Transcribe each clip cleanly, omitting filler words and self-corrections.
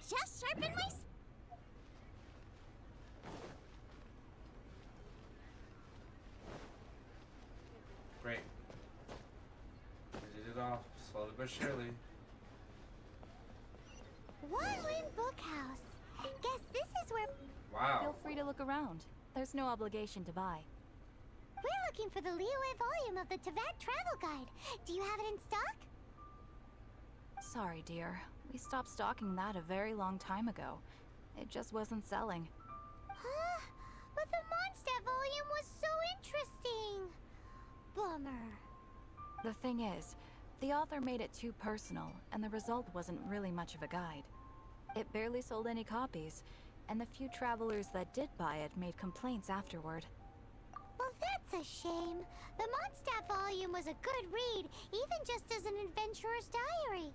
just sharpen my Great. We did it all, slowly but surely. One Wind Bookhouse. Guess this is where Wow. Feel free to look around. There's no obligation to buy. we're looking for the Liyue volume of the Teyvat Travel Guide. Do you have it in stock? Sorry, dear. We stopped stocking that a very long time ago. It just wasn't selling. Huh? But the Mondstadt volume was so interesting. Bummer. The thing is, the author made it too personal, and the result wasn't really much of a guide. It barely sold any copies, and the few travelers that did buy it made complaints afterward. Well, that's a shame. The Mondstadt volume was a good read, even just as an adventurer's diary.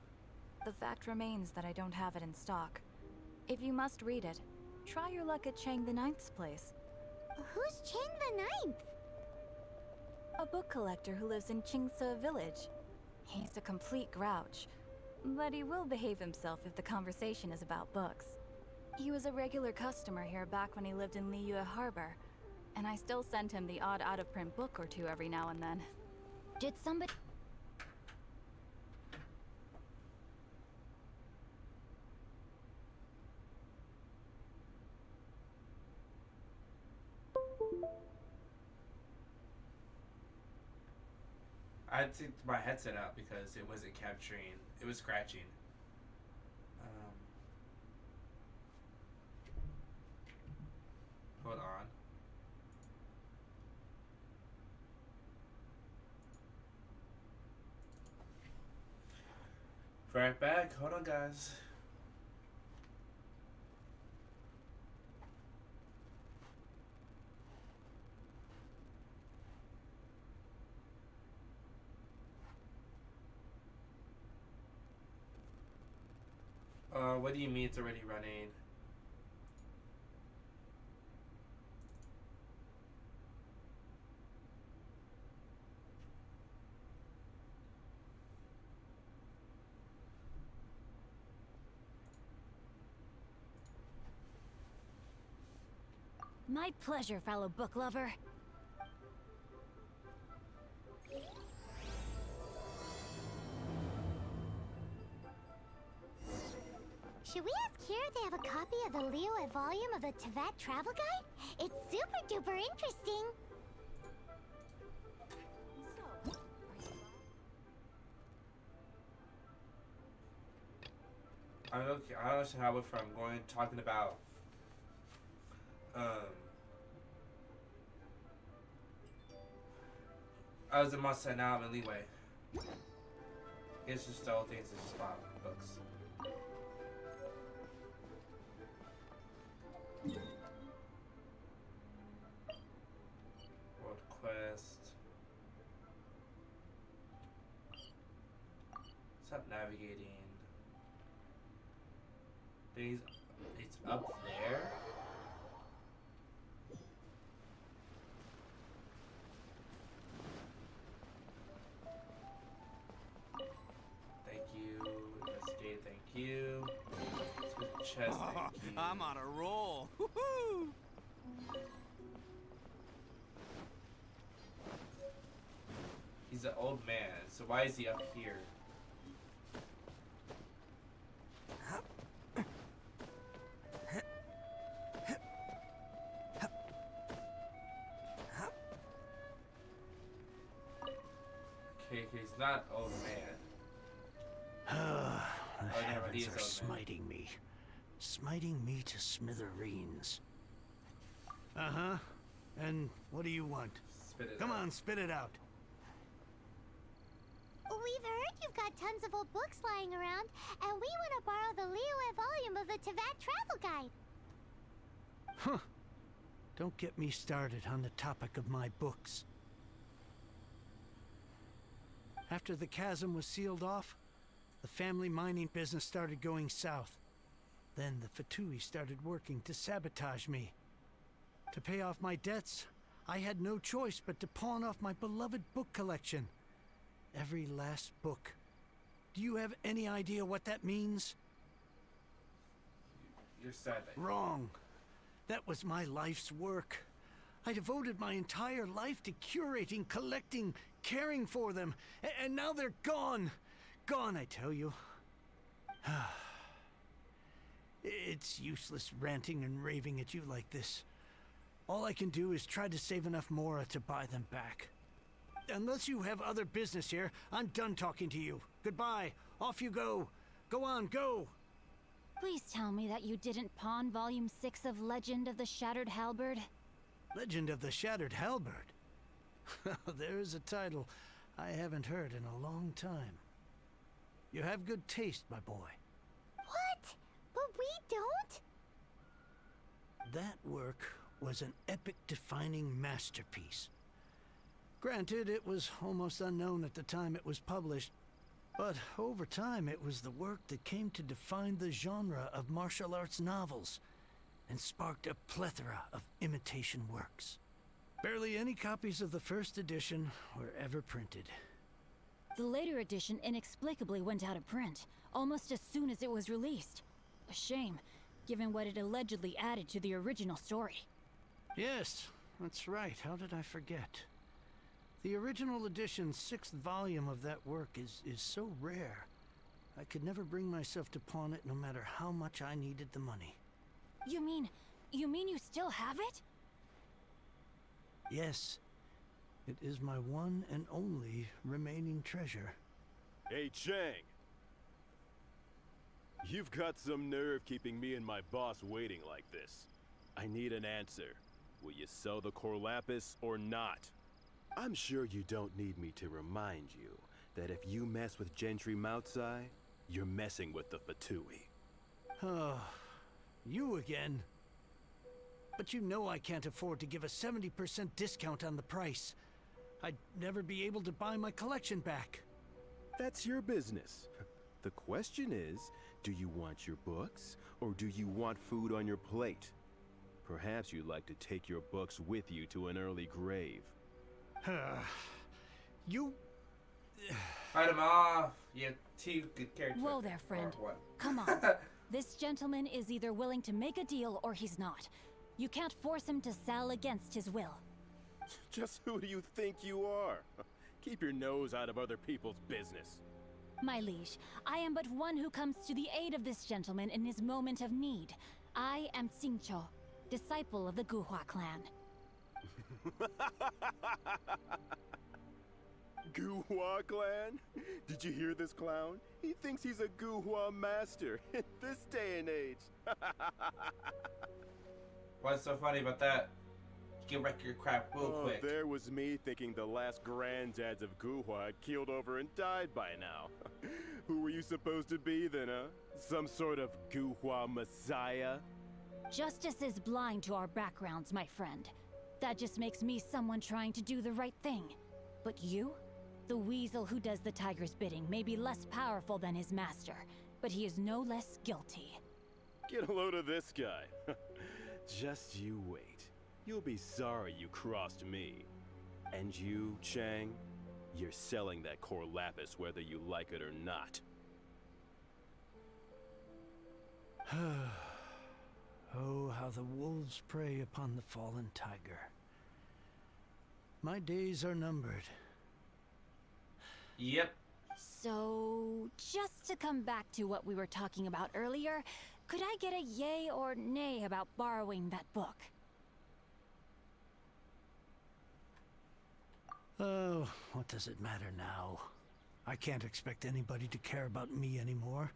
The fact remains that I don't have it in stock. If you must read it, try your luck at Chang the Ninth's place. Who's Chang the Ninth? A book collector who lives in Qingce Village. He's a complete grouch, but he will behave himself if the conversation is about books. He was a regular customer here back when he lived in Liyue Harbor, and I still send him the odd out-of-print book or two every now and then. Did somebody... I had to take my headset out because it wasn't capturing. It was scratching. Hold on. Right back. Hold on, guys. What do you mean it's already running? My pleasure, fellow book lover. Should we ask here if they have a copy of the Liyue volume of the Teyvat Travel Guide? It's super duper interesting. I don't understand how we're from going talking about I was a must say now I'm in leeway. It's just the whole thing is just about books. World quest. Stop navigating. It's up there. Thank you. Investigate. Thank you. Switch chest. Thank you. I'm on a roll. Woohoo! He's an old man, so why is he up here? Okay, he's not old man. The never, he heavens is are old man. smiting me. Smiting me to smithereens. Uh-huh. And what do you want? Spit it Come out. on, spit it out. We've heard you've got tons of old books lying around, and we want to borrow the Liyue volume of the Teyvat Travel Guide. Huh. Don't get me started on the topic of my books. After the chasm was sealed off, the family mining business started going south. Then the Fatui started working to sabotage me. To pay off my debts, I had no choice but to pawn off my beloved book collection. Every last book. Do you have any idea what that means? You're sad. Wrong. That was my life's work. I devoted my entire life to curating, collecting, caring for them. And now they're gone. Gone, I tell you. It's useless ranting and raving at you like this. All I can do is try to save enough Mora to buy them back. Unless you have other business here, I'm done talking to you. Goodbye. Off you go. Go on, go. Please tell me that you didn't pawn Volume 6 of Legend of the Shattered Halberd. Legend of the Shattered Halberd. There's a title I haven't heard in a long time. You have good taste, my boy. What? But we don't? That work was an epic-defining masterpiece. Granted, it was almost unknown at the time it was published, but over time it was the work that came to define the genre of martial arts novels and sparked a plethora of imitation works. Barely any copies of the first edition were ever printed. The later edition inexplicably went out of print, almost as soon as it was released. A shame, given what it allegedly added to the original story. Yes, that's right. How did I forget? The original edition's 6th volume of that work is so rare. I could never bring myself to pawn it no matter how much I needed the money. You mean you still have it? Yes. It is my one and only remaining treasure. Hey, Chang! You've got some nerve keeping me and my boss waiting like this. I need an answer. Will you sell the Corlapis or not? I'm sure you don't need me to remind you that if you mess with Gentry Moutsai, you're messing with the Fatui. Oh, you again. But you know I can't afford to give a 70% discount on the price. I'd never be able to buy my collection back. That's your business. The question is, do you want your books, or do you want food on your plate? Perhaps you'd like to take your books with you to an early grave. You... Fight him off. You have 2 good characters. Whoa there, friend. Or what? Come on. This gentleman is either willing to make a deal or he's not. You can't force him to sell against his will. Just who do you think you are? Keep your nose out of other people's business. My liege, I am but one who comes to the aid of this gentleman in his moment of need. I am Xingqiu, disciple of the Guhua clan. Guhua clan? Did you hear this clown? He thinks he's a Guhua master in this day and age. What's so funny about that? You can wreck your crap real quick. There was me thinking the last granddads of Guhua had keeled over and died by now. Who were you supposed to be then, huh? Some sort of Guhua messiah? Justice is blind to our backgrounds, my friend. That just makes me someone trying to do the right thing. But you? The weasel who does the tiger's bidding may be less powerful than his master, but he is no less guilty. Get a load of this guy. Just you wait. You'll be sorry you crossed me. And you, Chang, you're selling that Corlapis whether you like it or not. Oh, how the wolves prey upon the fallen tiger. My days are numbered. Yep. So, just to come back to what we were talking about earlier, could I get a yay or nay about borrowing that book? Oh, what does it matter now? I can't expect anybody to care about me anymore.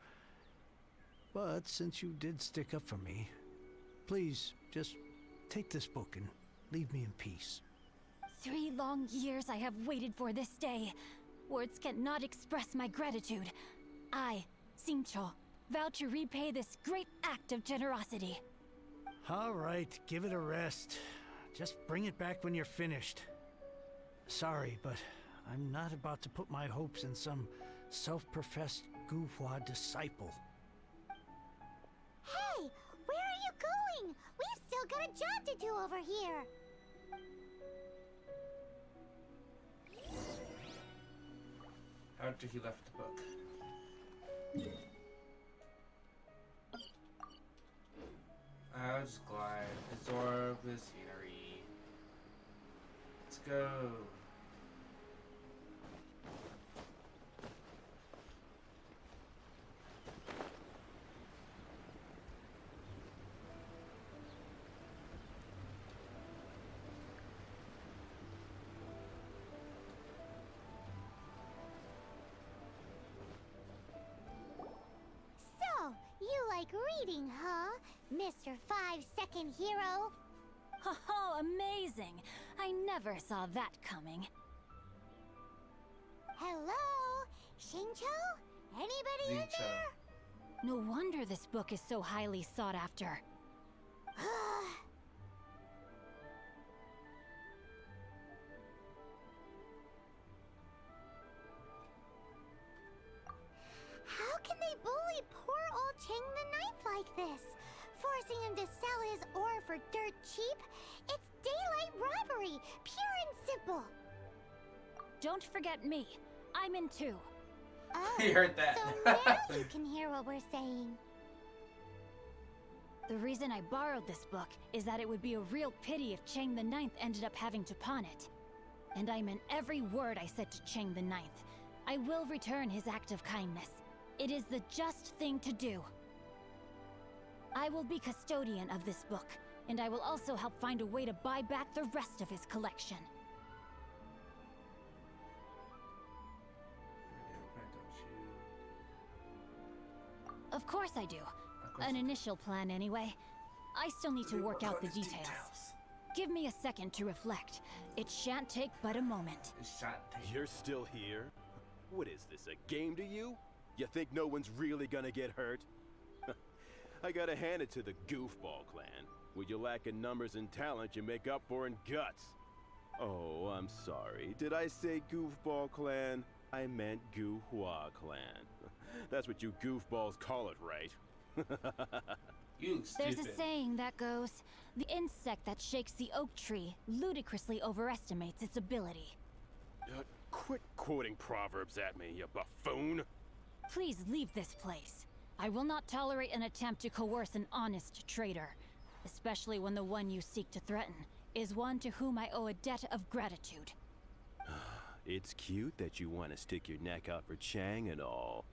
But since you did stick up for me, please, just take this book and leave me in peace. 3 long years I have waited for this day. Words cannot express my gratitude. I, Xingqiu, vow to repay this great act of generosity. All right, give it a rest. Just bring it back when you're finished. Sorry, but I'm not about to put my hopes in some self-professed Guhua disciple. Hey, where are you going? We've still got a job to do over here. After he left the book. the scenery. Let's go. So, you like reading, huh? Mr. 5-second hero? Oh, amazing! I never saw that coming. Hello? Shincho? Anybody in Zincho. there? No wonder this book is so highly sought after. How can they bully poor old Chang the Ninth like this? Forcing him to sell his ore for dirt cheap? It's daylight robbery, pure and simple. Don't forget me. I'm in too. Oh, He heard that. so now you can hear what we're saying. The reason I borrowed this book is that it would be a real pity if Chang the Ninth ended up having to pawn it. And I meant every word I said to Chang the Ninth. I will return his act of kindness. It is the just thing to do. I will be custodian of this book, and I will also help find a way to buy back the rest of his collection. Of course I do. An initial plan anyway. I still need to work out the details. Give me a second to reflect. It shan't take but a moment. You're still here? What is this, a game to you? You think no one's really gonna get hurt? I gotta hand it to the Goofball clan. What you lack in numbers and talent, you make up for in guts. Oh, I'm sorry. Did I say Goofball clan? I meant Guhua clan. That's what you goofballs call it, right? You There's stupid. a saying that goes, the insect that shakes the oak tree ludicrously overestimates its ability. Quit quoting proverbs at me, you buffoon! Please leave this place. I will not tolerate an attempt to coerce an honest trader, especially when the one you seek to threaten is one to whom I owe a debt of gratitude. It's cute that you want to stick your neck out for Chang and all.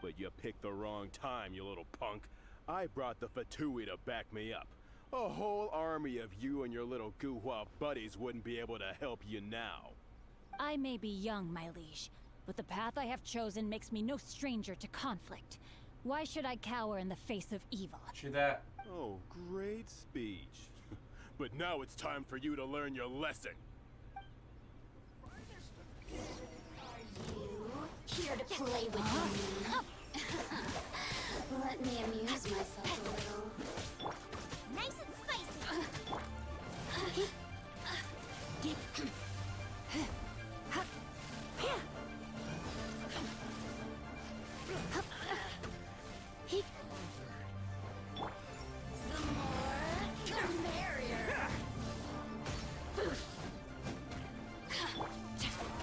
But you picked the wrong time, you little punk. I brought the Fatui to back me up. A whole army of you and your little Guhua buddies wouldn't be able to help you now. I may be young, my liege, but the path I have chosen makes me no stranger to conflict. Why should I cower in the face of evil? True that. Oh, great speech. But now it's time for you to learn your lesson. Here to play with me. Let me amuse myself a little. Nice and spicy.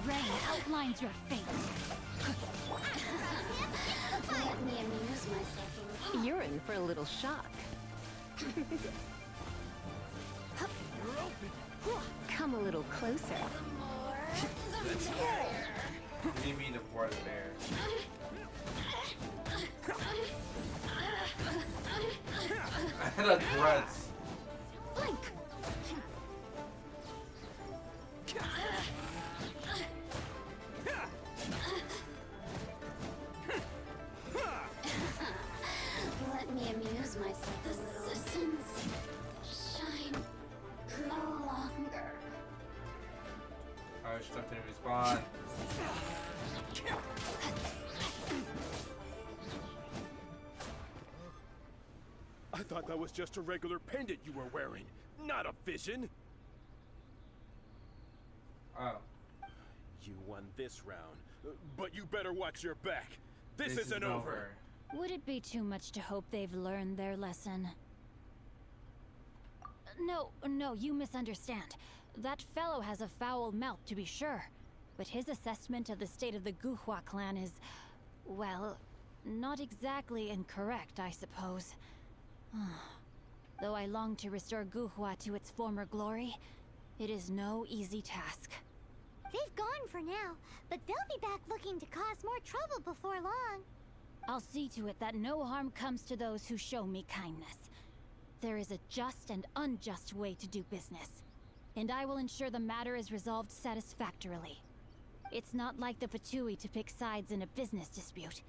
Rain outlines your fate. Let me amuse myself a little. You're in for a little shock. Come a little closer. What do you mean the poor the bear? I look grunts. Blink! Let me amuse myself a little. The suns shine no longer. Alright, stuff didn't respawn. I thought that was just a regular pendant you were wearing, not a vision. Oh. You won this round, but you better watch your back. This isn't over. Would it be too much to hope they've learned their lesson? No, you misunderstand. That fellow has a foul mouth, to be sure. But his assessment of the state of the Guhua clan is, well, not exactly incorrect, I suppose. Though I long to restore Guhua to its former glory, it is no easy task. They've gone for now, but they'll be back looking to cause more trouble before long. I'll see to it that no harm comes to those who show me kindness. There is a just and unjust way to do business, and I will ensure the matter is resolved satisfactorily. It's not like the Fatui to pick sides in a business dispute,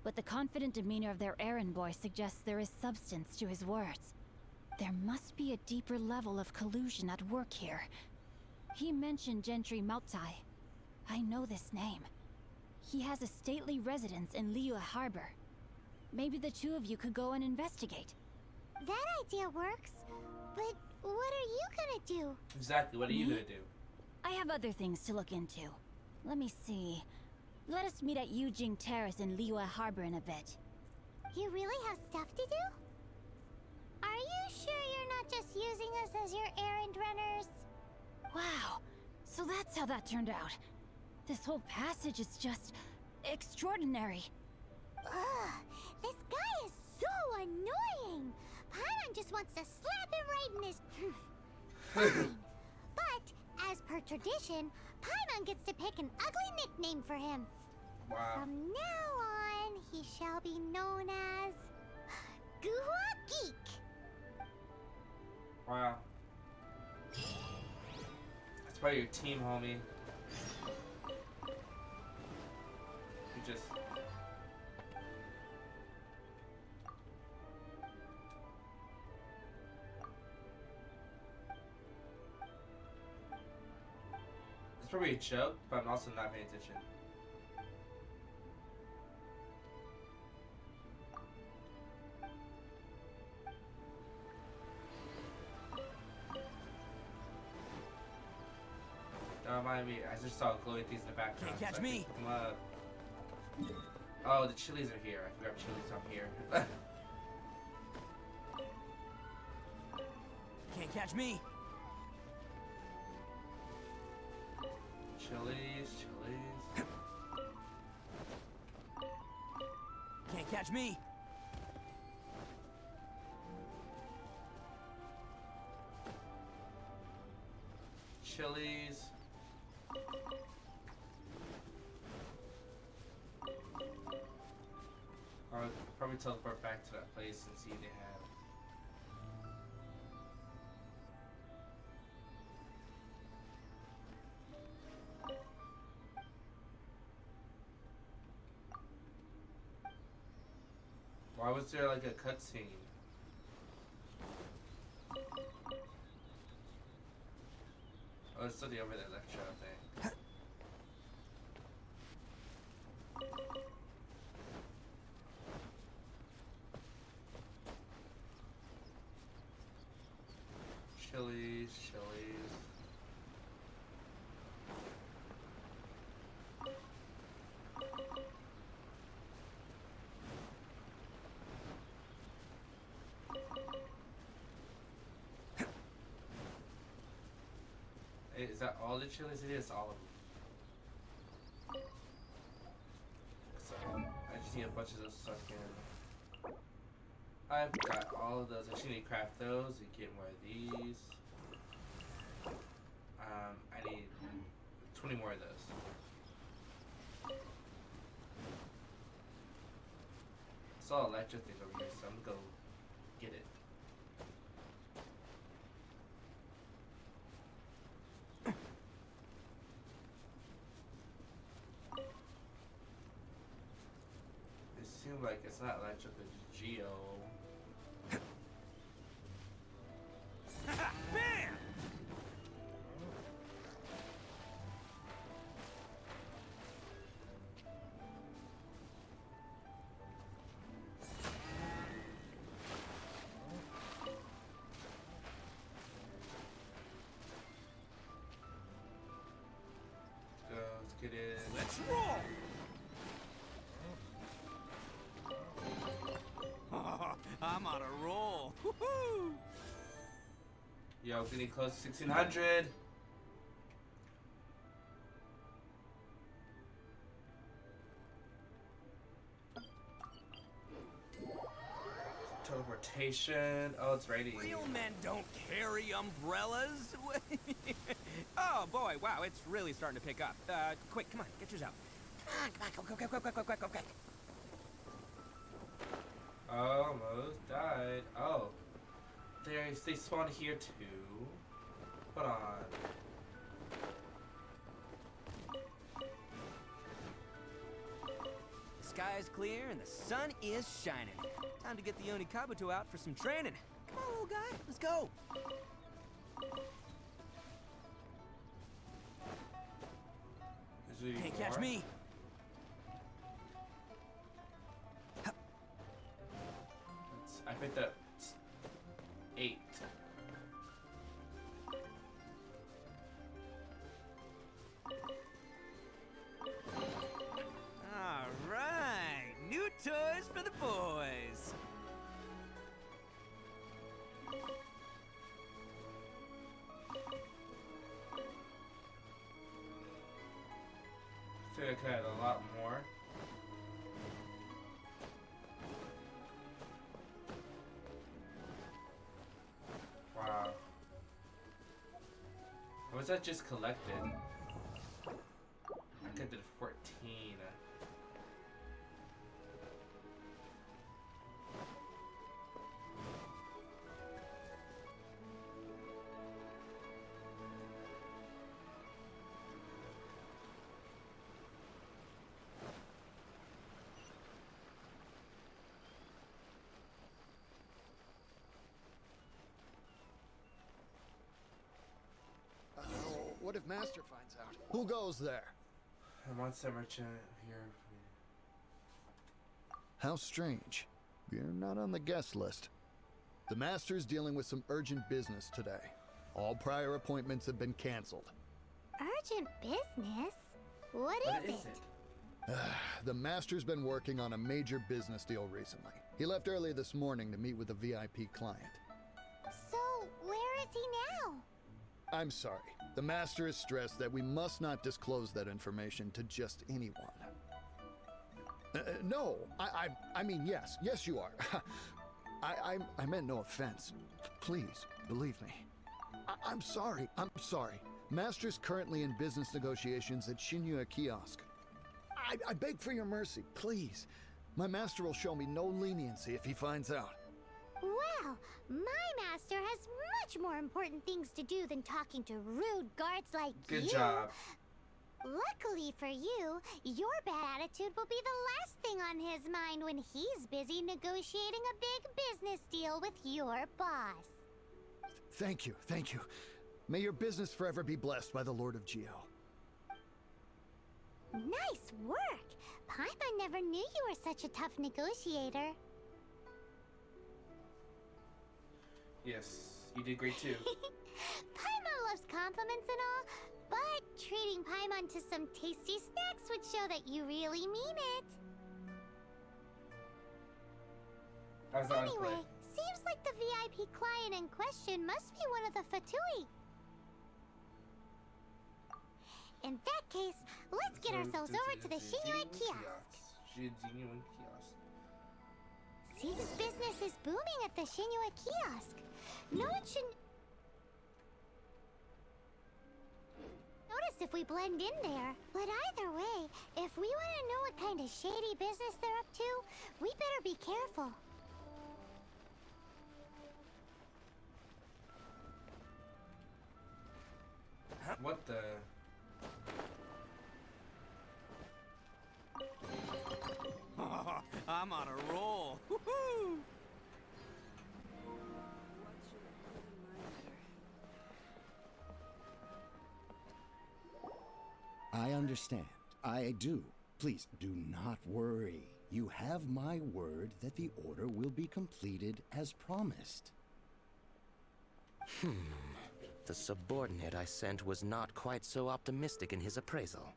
but the confident demeanor of their errand boy suggests there is substance to his words. There must be a deeper level of collusion at work here. He mentioned Gentry Mautai. I know this name. He has a stately residence in Liyue Harbor. Maybe the two of you could go and investigate. That idea works, but what are you gonna do? Exactly, what are you Me? gonna do? I have other things to look into. Let me see. Let us meet at Yujing Terrace in Liyue Harbor in a bit. You really have stuff to do? Are you sure you're not just using us as your errand runners? Wow, so that's how that turned out. This whole passage is just extraordinary. Ugh, this guy is so annoying! Paimon just wants to slap him right in his... Fine. But, as per tradition, Paimon gets to pick an ugly nickname for him. Wow. From now on, he shall be known as... Guhua Geek! Wow. That's part of your team, homie. You just... It's probably a joke, but I'm also not paying attention. Don't mind me, I just saw glowing things in the background. Can't catch so I me. picked them up. Oh, the chilies are here. I can grab chilies up here. Can't catch me. Chilies, chilies. Can't catch me. Chilies. I would probably teleport back to that place and see if they have. Why was there like a cutscene? Oh, it's still the over there lecture, I think. Chilies, chilies. Hey, is that all the chilies? It is all of them. So, I just need a bunch of those so I can... I've got all of those. I just need to craft those and get more of these. I need 20 more of those. I saw an electric thing over here, so I'm gonna go get it. It seems like it's not electric, it's Geo. Bam! Let's get it. Let's roll! I'm on a roll. Woohoo! Yo, getting close to 1600. Teleportation. Oh, it's raining. Real men don't carry umbrellas. Oh boy, wow, it's really starting to pick up. Quick, come on, get yours out. Come on, go. Almost died. Oh, they spawn here too. Hold on. The sky is clear and the sun is shining. Time to get the Onikabuto out for some training. Come on, little guy, let's go. Can't catch me. I picked up 8. All right, new toys for the boys. I think I could add a lot more. Wow. Was that just collected? I could did 14. What if Master finds out? Who goes there? I want some merchant here. How strange. You're not on the guest list. The Master's dealing with some urgent business today. All prior appointments have been canceled. Urgent business? What is it? The Master's been working on a major business deal recently. He left early this morning to meet with a VIP client. So, where is he now? I'm sorry. The Master is stressed that we must not disclose that information to just anyone. No, I mean, yes. Yes, you are. I meant no offense. Please, believe me. I'm sorry. Master's currently in business negotiations at Shinya Kiosk. I beg for your mercy, please. My master will show me no leniency if he finds out. Well, my master has much more important things to do than talking to rude guards like you. Good job. Luckily for you, your bad attitude will be the last thing on his mind when he's busy negotiating a big business deal with your boss. Thank you. May your business forever be blessed by the Lord of Geo. Nice work! Paimon never knew you were such a tough negotiator. Yes, you did great too. Paimon loves compliments and all, but treating Paimon to some tasty snacks would show that you really mean it. Anyway, seems like the VIP client in question must be one of the Fatui. In that case, let's get ourselves over to the Shinua Kiosk. Seems business is booming at the Shinua Kiosk. No one should notice if we blend in there. But either way, if we want to know what kind of shady business they're up to, we better be careful. What the? Oh, I'm on a roll. Woohoo! I understand. I do. Please, do not worry. You have my word that the order will be completed as promised. The subordinate I sent was not quite so optimistic in his appraisal.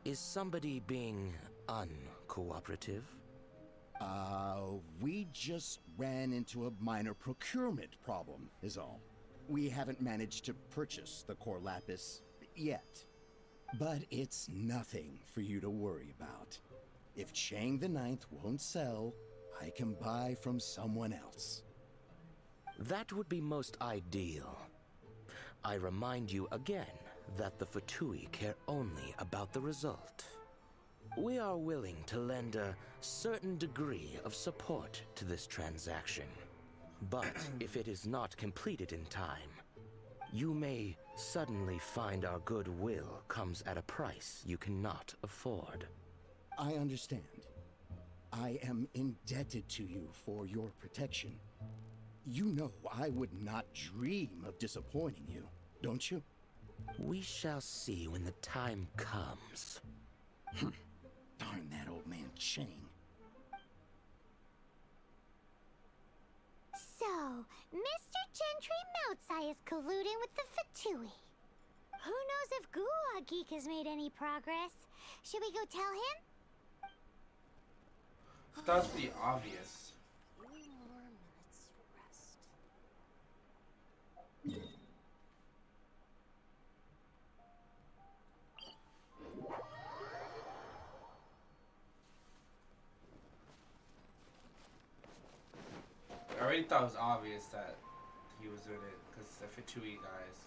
Is somebody being uncooperative? We just ran into a minor procurement problem, is all. We haven't managed to purchase the core lapis yet. But it's nothing for you to worry about. If Chang the Ninth won't sell, I can buy from someone else. That would be most ideal. I remind you again that the Fatui care only about the result. We are willing to lend a certain degree of support to this transaction. But if it is not completed in time, you may suddenly find our goodwill comes at a price you cannot afford. I understand. I am indebted to you for your protection. You know I would not dream of disappointing you, don't you? We shall see when the time comes. Darn that old man Chang. So, Mr. Gentry Moutsai is colluding with the Fatui. Who knows if Gulag Geek has made any progress? Should we go tell him? That would be obvious. 3 more minutes rest. I already thought it was obvious that he was doing it because the Fatui guys.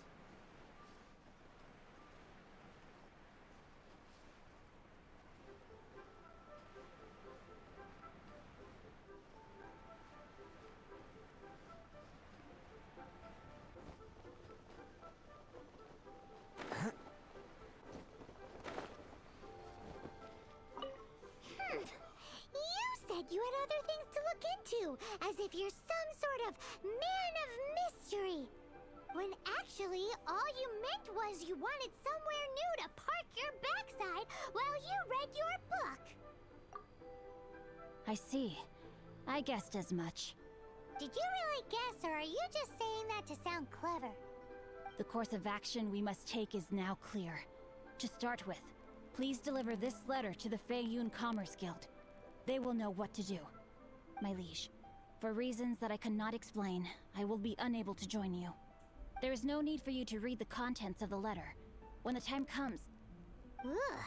You had other things to look into, as if you're some sort of man of mystery. When actually, all you meant was you wanted somewhere new to park your backside while you read your book. I see. I guessed as much. Did you really guess, or are you just saying that to sound clever? The course of action we must take is now clear. To start with, please deliver this letter to the Feiyun Commerce Guild. They will know what to do. My liege, for reasons that I cannot explain, I will be unable to join you. There is no need for you to read the contents of the letter. When the time comes... Ugh,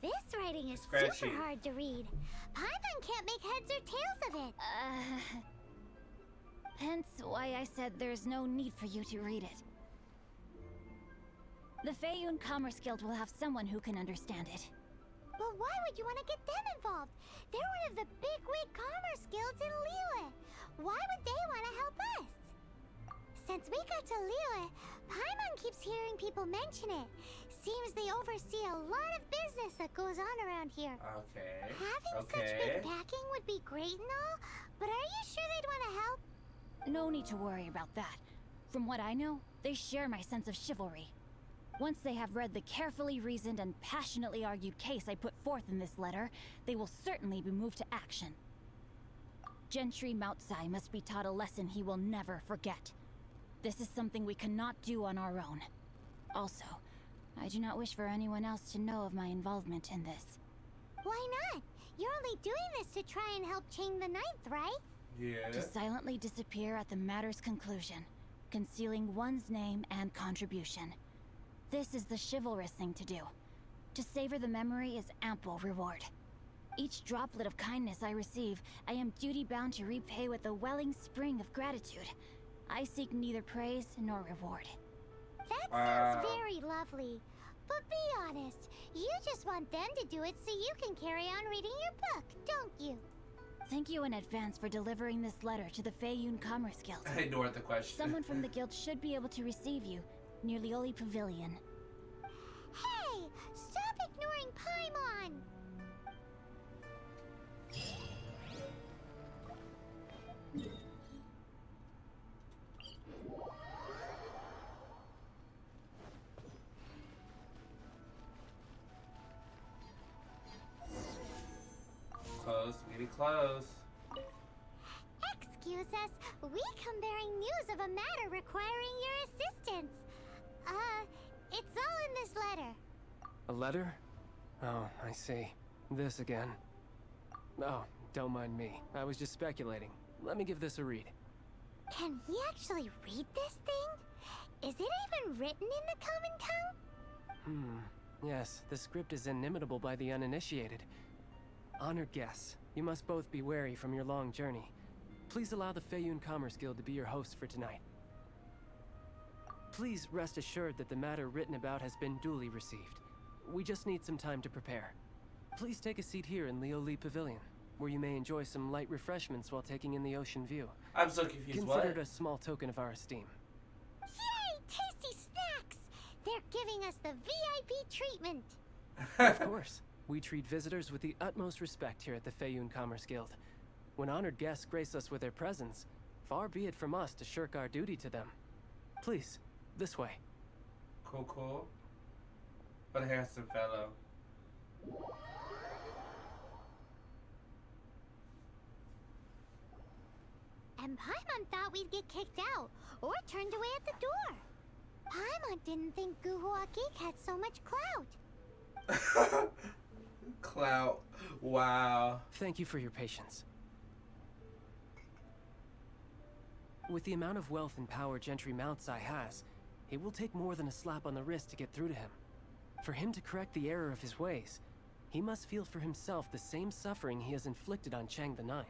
this writing is Scratchy. super hard to read. Paimon can't make heads or tails of it. Hence why I said there's no need for you to read it. The Feiyun Commerce Guild will have someone who can understand it. But why would you want to get them involved? They're one of the bigwig commerce guilds in Liyue. Why would they want to help us? Since we got to Liyue, Paimon keeps hearing people mention it. Seems they oversee a lot of business that goes on around here. Okay. Having such big backing would be great and all, but are you sure they'd want to help? No need to worry about that. From what I know, they share my sense of chivalry. Once they have read the carefully reasoned and passionately argued case I put forth in this letter, they will certainly be moved to action. Gentry Moutsai must be taught a lesson he will never forget. This is something we cannot do on our own. Also, I do not wish for anyone else to know of my involvement in this. Why not? You're only doing this to try and help Chang the Ninth, right? Yeah. To silently disappear at the matter's conclusion, concealing one's name and contribution. This is the chivalrous thing to do. To savor the memory is ample reward. Each droplet of kindness I receive, I am duty-bound to repay with a welling spring of gratitude. I seek neither praise nor reward. That sounds very lovely. But be honest, you just want them to do it so you can carry on reading your book, don't you? Thank you in advance for delivering this letter to the Feiyun Commerce Guild. I ignored the question. Someone from the guild should be able to receive you near Lioli Pavilion. Hey! Stop ignoring Paimon! Close, getting close. Excuse us, we come bearing news of a matter requiring your assistance. It's all in this letter. A letter? Oh, I see. This again. Oh, don't mind me. I was just speculating. Let me give this a read. Can we actually read this thing? Is it even written in the common tongue? Yes, the script is inimitable by the uninitiated. Honored guests, you must both be wary from your long journey. Please allow the Feiyun Commerce Guild to be your host for tonight. Please rest assured that the matter written about has been duly received. We just need some time to prepare. Please take a seat here in Leo Lee Pavilion, where you may enjoy some light refreshments while taking in the ocean view. I'm so confused. Considered What? a small token of our esteem. Yay! Tasty snacks! They're giving us the VIP treatment. Of course. We treat visitors with the utmost respect here at the Feiyun Commerce Guild. When honored guests grace us with their presence, far be it from us to shirk our duty to them. Please, this way. Cool. But a handsome fellow. And Paimon thought we'd get kicked out or turned away at the door. Paimon didn't think Guhua Geek had so much clout. Clout. Wow. Thank you for your patience. With the amount of wealth and power Gentry Moutsai has, it will take more than a slap on the wrist to get through to him. For him to correct the error of his ways, he must feel for himself the same suffering he has inflicted on Chang the Ninth.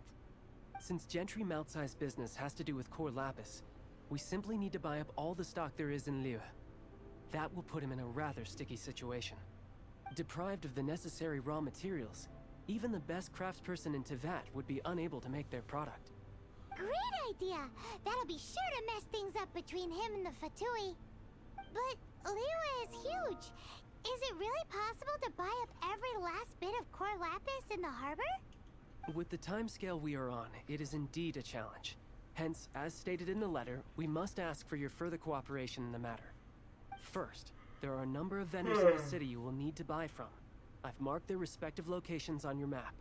Since Gentry Moutsai's business has to do with Core Lapis, we simply need to buy up all the stock there is in Liyue. That will put him in a rather sticky situation. Deprived of the necessary raw materials, even the best craftsperson in Teyvat would be unable to make their product. Great idea! That'll be sure to mess things up between him and the Fatui. But Liyue is huge. Is it really possible to buy up every last bit of Core Lapis in the harbor? With the timescale we are on, it is indeed a challenge. Hence, as stated in the letter, we must ask for your further cooperation in the matter. First, there are a number of vendors in the city you will need to buy from. I've marked their respective locations on your map.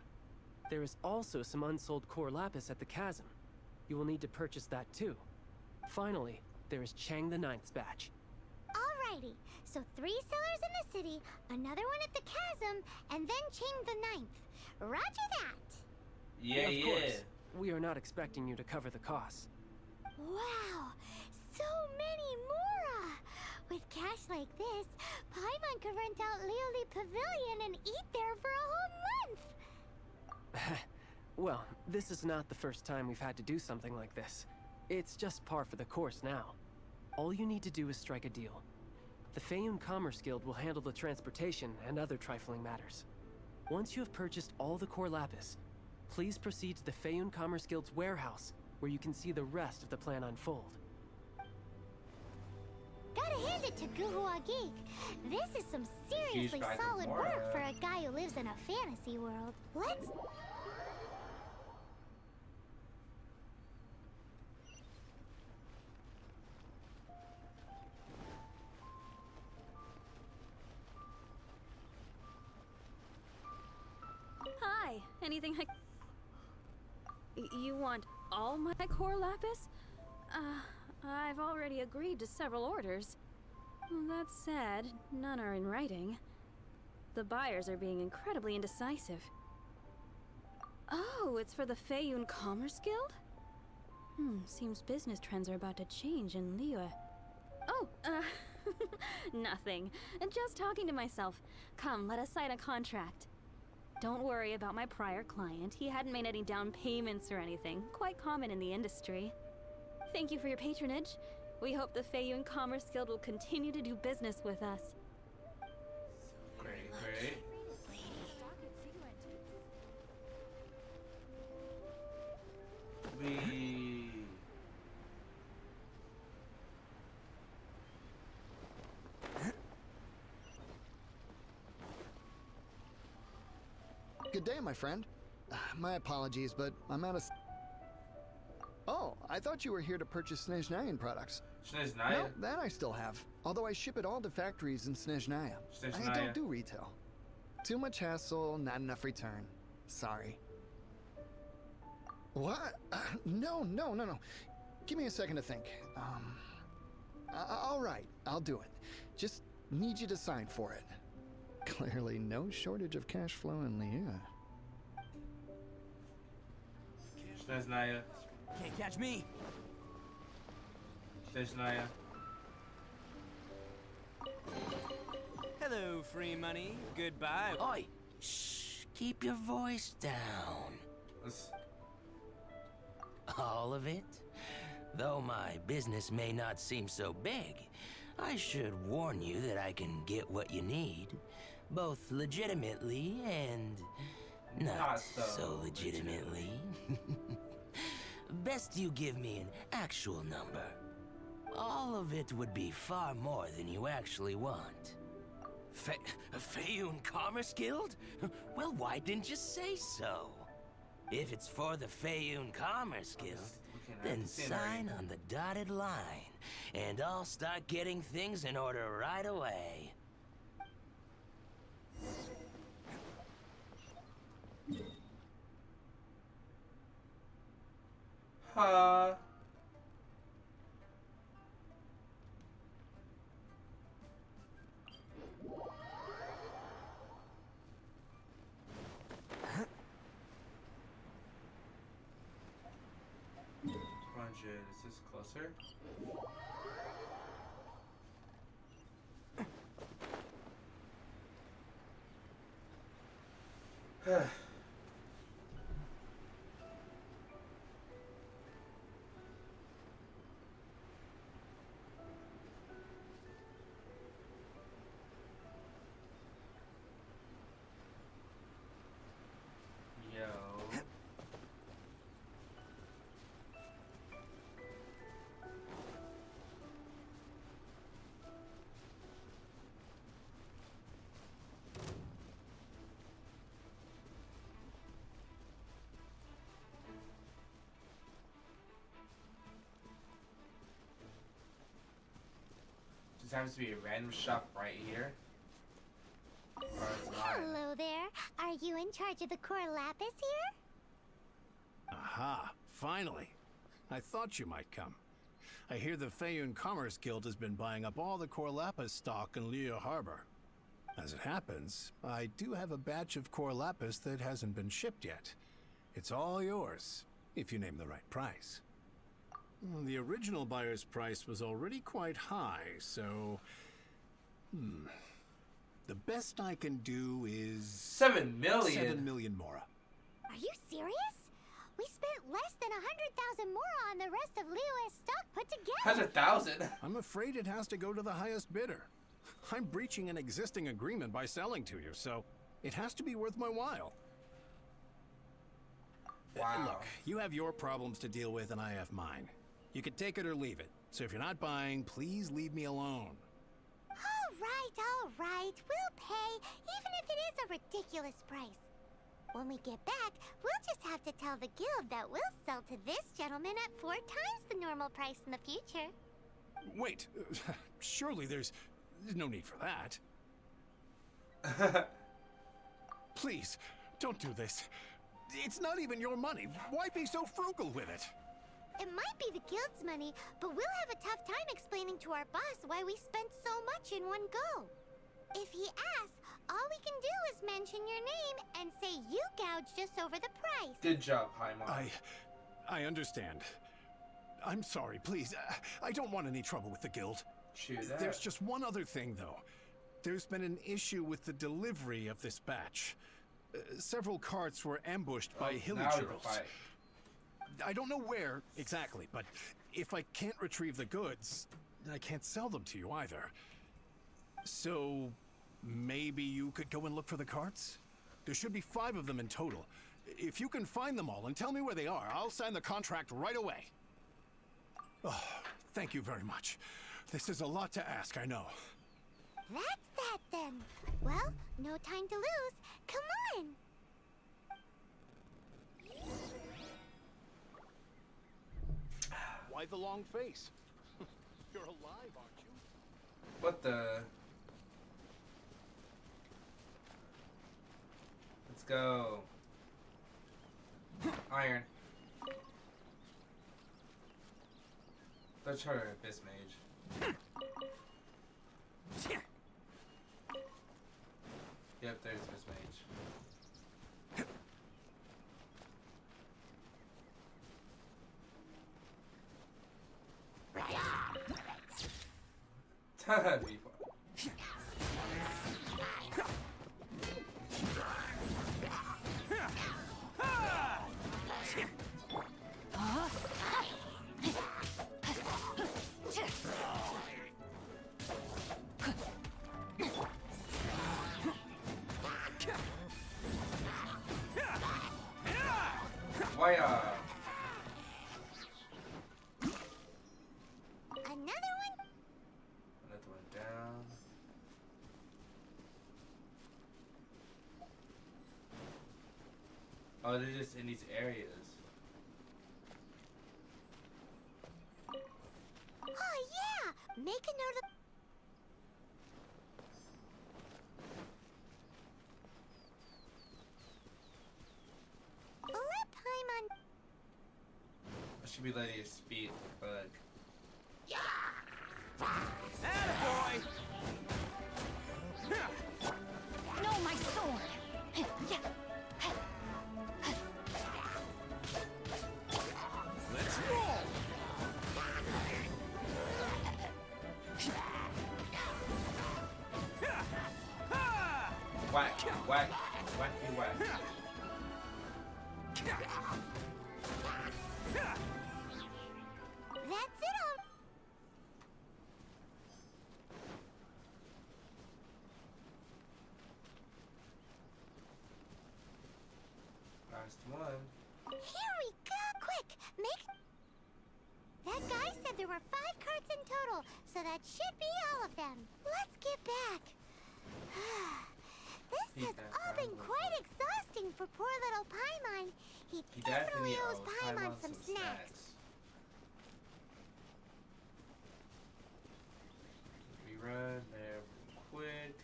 There is also some unsold Core Lapis at the Chasm. You will need to purchase that too. Finally, there is Chang the Ninth's batch. Alrighty, so 3 sellers in the city, another one at the Chasm, and then Chang the Ninth. Roger that! Yeah, of course, we are not expecting you to cover the costs. Wow, so many Mora! With cash like this, Paimon could rent out Lioli Pavilion and eat there for a whole month! Well, this is not the first time we've had to do something like this. It's just par for the course now. All you need to do is strike a deal. The Feiyun Commerce Guild will handle the transportation and other trifling matters. Once you have purchased all the Core Lapis, please proceed to the Feiyun Commerce Guild's warehouse, where you can see the rest of the plan unfold. Gotta hand it to Guhua Geek. This is some seriously bag of solid Mora. work for a guy who lives in a fantasy world. Let's... Hi, anything you want all my Core Lapis? I've already agreed to several orders. That said, none are in writing. The buyers are being incredibly indecisive. Oh, it's for the Feiyun Commerce Guild? Seems business trends are about to change in Liyue. Oh, nothing. Just talking to myself. Come, let us sign a contract. Don't worry about my prior client. He hadn't made any down payments or anything. Quite common in the industry. Thank you for your patronage. We hope the Feiyun Commerce Guild will continue to do business with us. Great. Good day, my friend. My apologies, but I'm out of... Oh, I thought you were here to purchase Snezhnayan products. Snezhnaya? No, that I still have. Although I ship it all to factories in Snezhnaya. I don't do retail. Too much hassle, not enough return. Sorry. What? No. Give me a second to think. All right, I'll do it. Just need you to sign for it. Clearly no shortage of cash flow in Liyue. Snezhnaya. Can't catch me. Snezhnaya. Hello, free money. Goodbye. Oi! Shh! Keep your voice down. Let's... All of it? Though my business may not seem so big, I should warn you that I can get what you need, both legitimately and not so legitimately. Best you give me an actual number. All of it would be far more than you actually want. Faerun Commerce Guild? Well, why didn't you say so? If it's for the Faerun Commerce Guild, then sign on the dotted line, and I'll start getting things in order right away. Is this closer? Just happens to be a random shop right here. Or it's not. Hello there. Are you in charge of the Core Lapis here? Aha, finally. I thought you might come. I hear the Faerun Commerce Guild has been buying up all the Core Lapis stock in Liyue Harbor. As it happens, I do have a batch of Core Lapis that hasn't been shipped yet. It's all yours, if you name the right price. The original buyer's price was already quite high, so... The best I can do is... 7 million? 7 million mora. Are you serious? We spent less than 100,000 more on the rest of Liyue's stock put together. 100,000? I'm afraid it has to go to the highest bidder. I'm breaching an existing agreement by selling to you, so it has to be worth my while. Wow. Look, you have your problems to deal with and I have mine. You can take it or leave it. So if you're not buying, please leave me alone. All right. We'll pay, even if it is a ridiculous price. When we get back, we'll just have to tell the guild that we'll sell to this gentleman at 4 times the normal price in the future. Wait, surely there's no need for that. Please, don't do this. It's not even your money. Why be so frugal with it? It might be the guild's money, but we'll have a tough time explaining to our boss why we spent so much in one go. If he asks, all we can do is mention your name and say you gouged us over the price. Good job, Paimon. I understand. I'm sorry, please. I don't want any trouble with the guild. True that. There's just one other thing, though. There's been an issue with the delivery of this batch. Several carts were ambushed by Hilichurls. I don't know where exactly, but if I can't retrieve the goods, I can't sell them to you either. So, maybe you could go and look for the carts? There should be 5 of them in total. If you can find them all and tell me where they are, I'll sign the contract right away. Oh, thank you very much. This is a lot to ask, I know. That's that then. Well, no time to lose. Come on! Why the long face? You're alive, aren't you? What the? Let's go. Iron. Let's try this mage. Yep, there's this mage. That'd be fun. Oh, they're just in these areas. Oh yeah! Make a note of... Let Paimon... I should be letting it speed, but... Attaboy! No, my sword! Let's roll! Whack, whack, wacky whack. That's it all. Last one. Here we go! Quick, make... That guy said there were 5 carts in total, so that should be all of them. Let's get back. This has all been quite exhausting for poor little Paimon. He definitely owes Paimon some snacks. Rerun there real quick.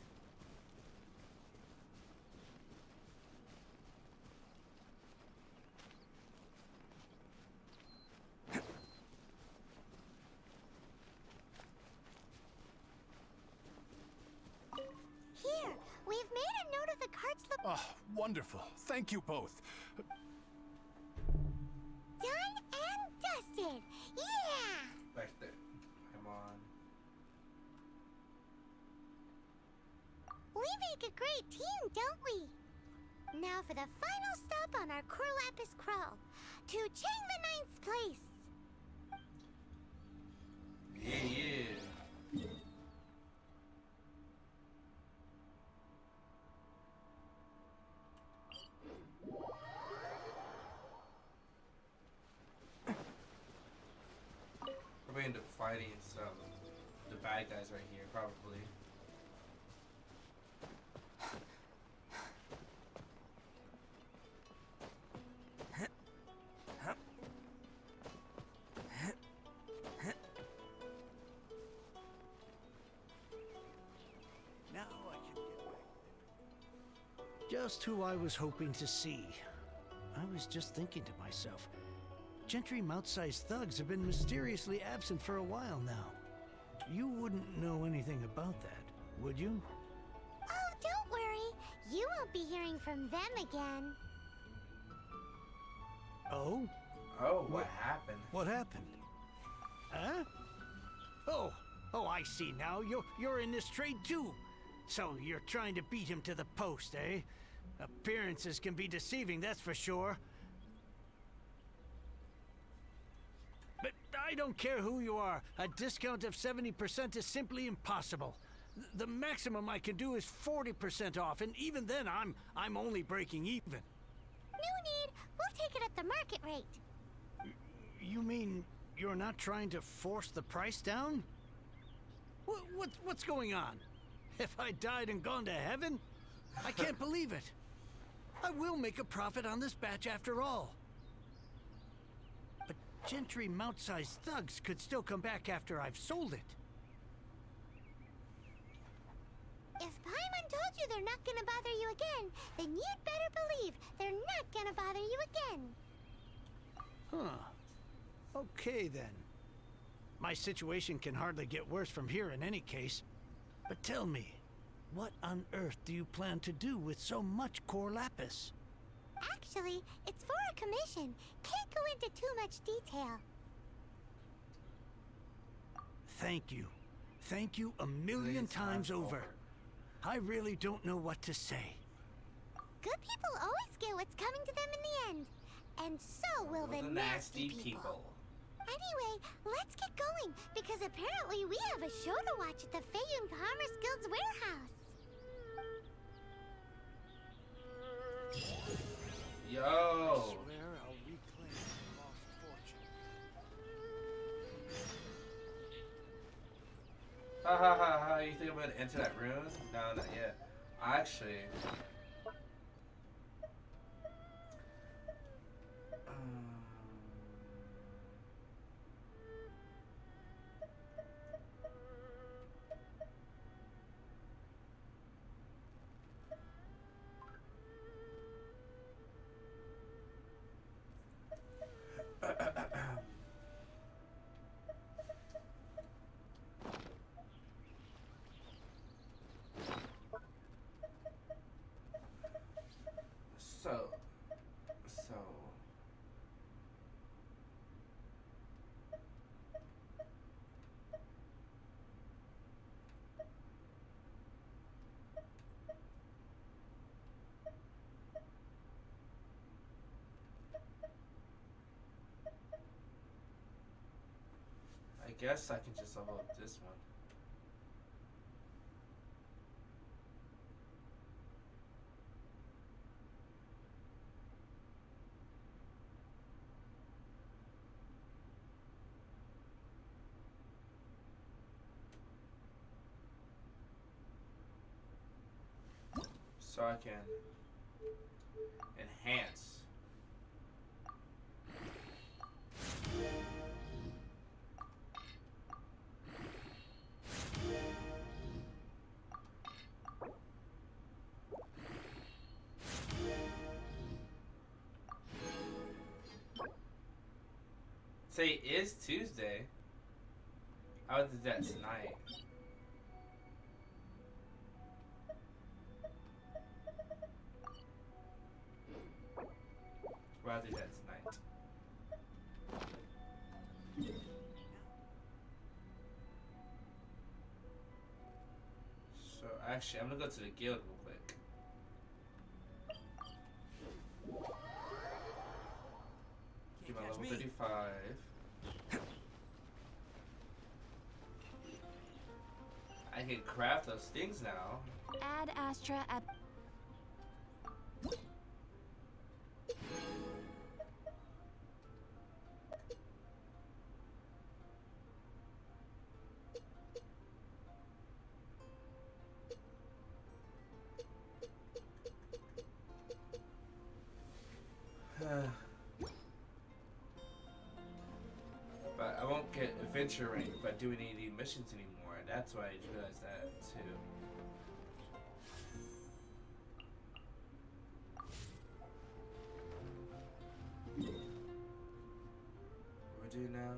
Here, we've made a note of the carts look... Oh, wonderful. Thank you both. Done and dusted! Yeah! Back there. Come on. We make a great team, don't we? Now for the final stop on our Corlapis crawl. To Chang the Ninth's place. Yeah. We're going to end up fighting some the bad guys right here, probably. Now I can get back. Just who I was hoping to see. I was just thinking to myself, Gentry Mount-sized thugs have been mysteriously absent for a while now. You wouldn't know anything about that, would you? Oh, don't worry. You won't be hearing from them again. Oh? Oh, what happened? What happened? Huh? Oh, I see now. You're in this trade too. So you're trying to beat him to the post, eh? Appearances can be deceiving, that's for sure. But I don't care who you are. A discount of 70% is simply impossible. The maximum I can do is 40% off, and even then I'm only breaking even. No need. We'll take it at the market rate. You mean you're not trying to force the price down? What's going on? Have I died and gone to heaven? I can't believe it. I will make a profit on this batch after all. But Gentry Mount-sized thugs could still come back after I've sold it. If Paimon told you they're not gonna bother you again, then you'd better believe they're not gonna bother you again. Huh. Okay then. My situation can hardly get worse from here in any case. But tell me, what on earth do you plan to do with so much Corlapis? Actually, it's for a commission. Can't go into too much detail. Thank you. Thank you a million times over. I really don't know what to say. Good people always get what's coming to them in the end. And so will the nasty people. Anyway, let's get going, because apparently we have a show to watch at the Feiyun Commerce Guild's warehouse. Yo! I swear I'll reclaim the lost fortune. Ha ha ha ha, you think I'm gonna enter that room? No, not yet. Actually, guess I can just level up this one. So I can enhance. Say it is Tuesday. I would do that tonight. Well, I'll do that tonight. So actually, I'm gonna go to the guild real quick. Get my level 35. I can craft those things now. Add Astra at... But I won't get adventure rank by doing any of these missions anymore. That's why I just realized that too. What do we do now?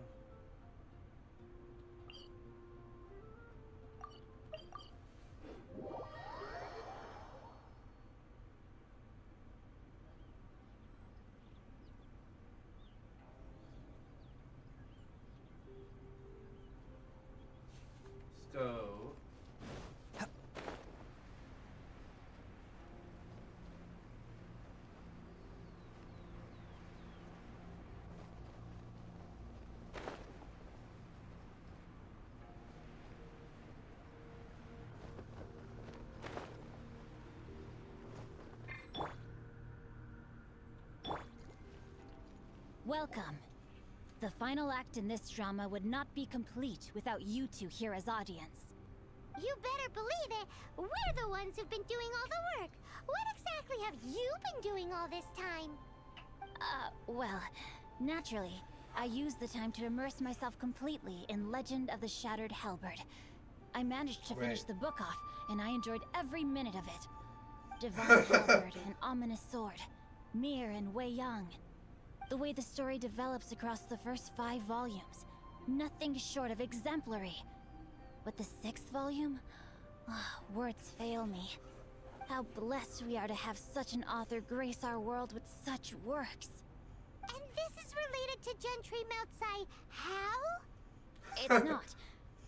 Let's go. Welcome. The final act in this drama would not be complete without you two here as audience. You better believe it. We're the ones who've been doing all the work. What exactly have you been doing all this time? Well, naturally, I used the time to immerse myself completely in Legend of the Shattered Halberd. I managed to finish the book off, and I enjoyed every minute of it. Divine Halberd, an ominous sword. Mir and Wei Yang. The way the story develops across the first 5 volumes. Nothing short of exemplary. But the 6th volume? Words fail me. How blessed we are to have such an author grace our world with such works. And this is related to Gentry Moutsai how? It's not.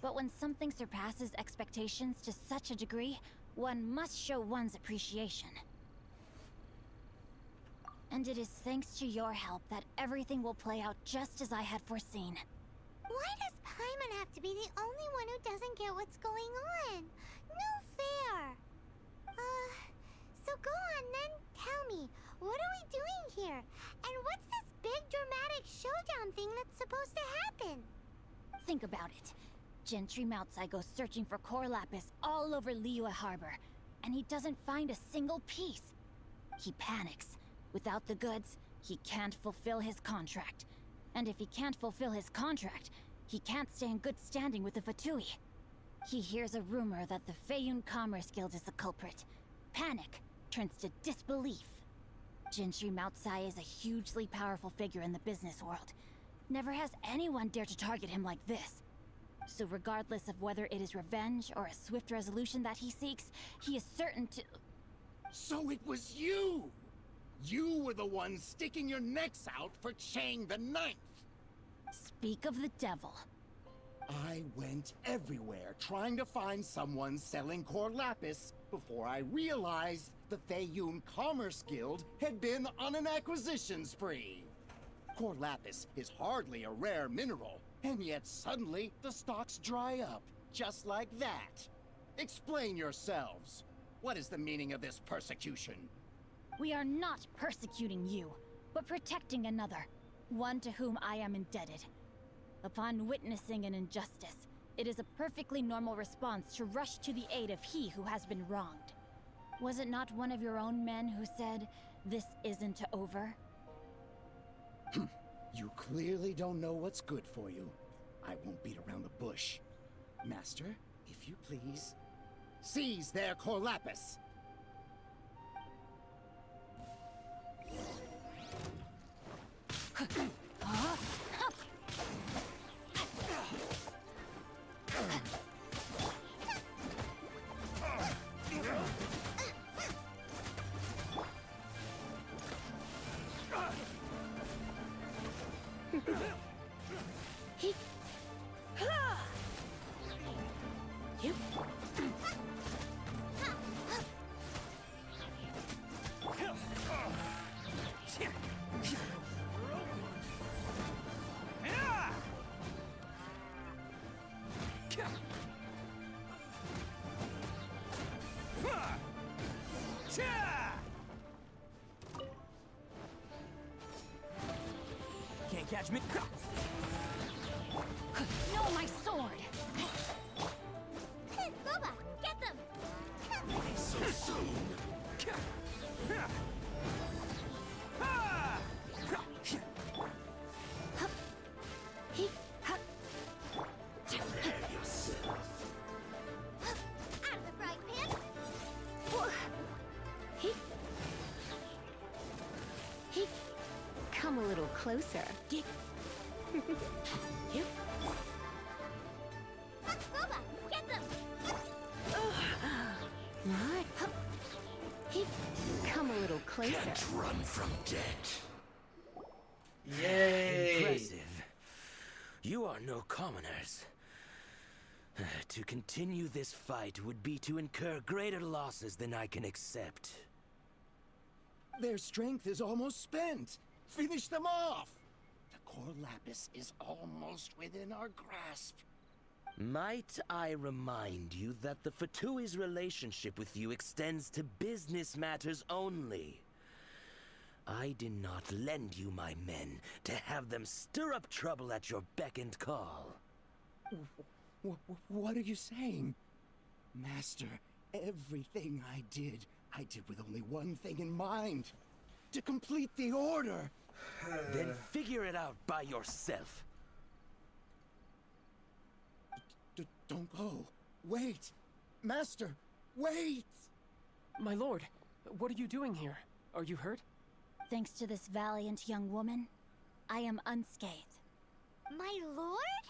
But when something surpasses expectations to such a degree, one must show one's appreciation. And it is thanks to your help that everything will play out just as I had foreseen. Why does Paimon have to be the only one who doesn't get what's going on? No fair. So go on then, tell me, what are we doing here? And what's this big dramatic showdown thing that's supposed to happen? Think about it. Gentry Moutsai goes searching for Core Lapis all over Liyue Harbor, and he doesn't find a single piece. He panics. Without the goods, he can't fulfill his contract. And if he can't fulfill his contract, he can't stay in good standing with the Fatui. He hears a rumor that the Feiyun Commerce Guild is the culprit. Panic turns to disbelief. Gentry Moutsai is a hugely powerful figure in the business world. Never has anyone dared to target him like this. So regardless of whether it is revenge or a swift resolution that he seeks, he is certain to... So it was you! You were the one sticking your necks out for Chang the Ninth! Speak of the devil. I went everywhere trying to find someone selling Core Lapis before I realized the Feiyun Commerce Guild had been on an acquisition spree. Core lapis is hardly a rare mineral, and yet suddenly the stocks dry up, just like that. Explain yourselves. What is the meaning of this persecution? We are not persecuting you, but protecting another, one to whom I am indebted. Upon witnessing an injustice, it is a perfectly normal response to rush to the aid of he who has been wronged. Was it not one of your own men who said, "This isn't over"? You clearly don't know what's good for you. I won't beat around the bush. Master, if you please, seize their core lapis. Can't catch me. No, my sword! Boba, get them! So soon. Prepare yourself. Out of the frying pan. Come a little closer. Boba, get them! What? Come a little closer. Can't run from death. Yay! Impressive. You are no commoners. To continue this fight would be to incur greater losses than I can accept. Their strength is almost spent. Finish them off. The core lapis is almost within our grasp. Might I remind you that the Fatui's relationship with you extends to business matters only? I did not lend you my men to have them stir up trouble at your beck and call. What are you saying? Master, everything I did with only one thing in mind. To complete the order. Then figure it out by yourself. Don't go. Wait. Master, wait! My lord, what are you doing here? Are you hurt? Thanks to this valiant young woman, I am unscathed. My lord?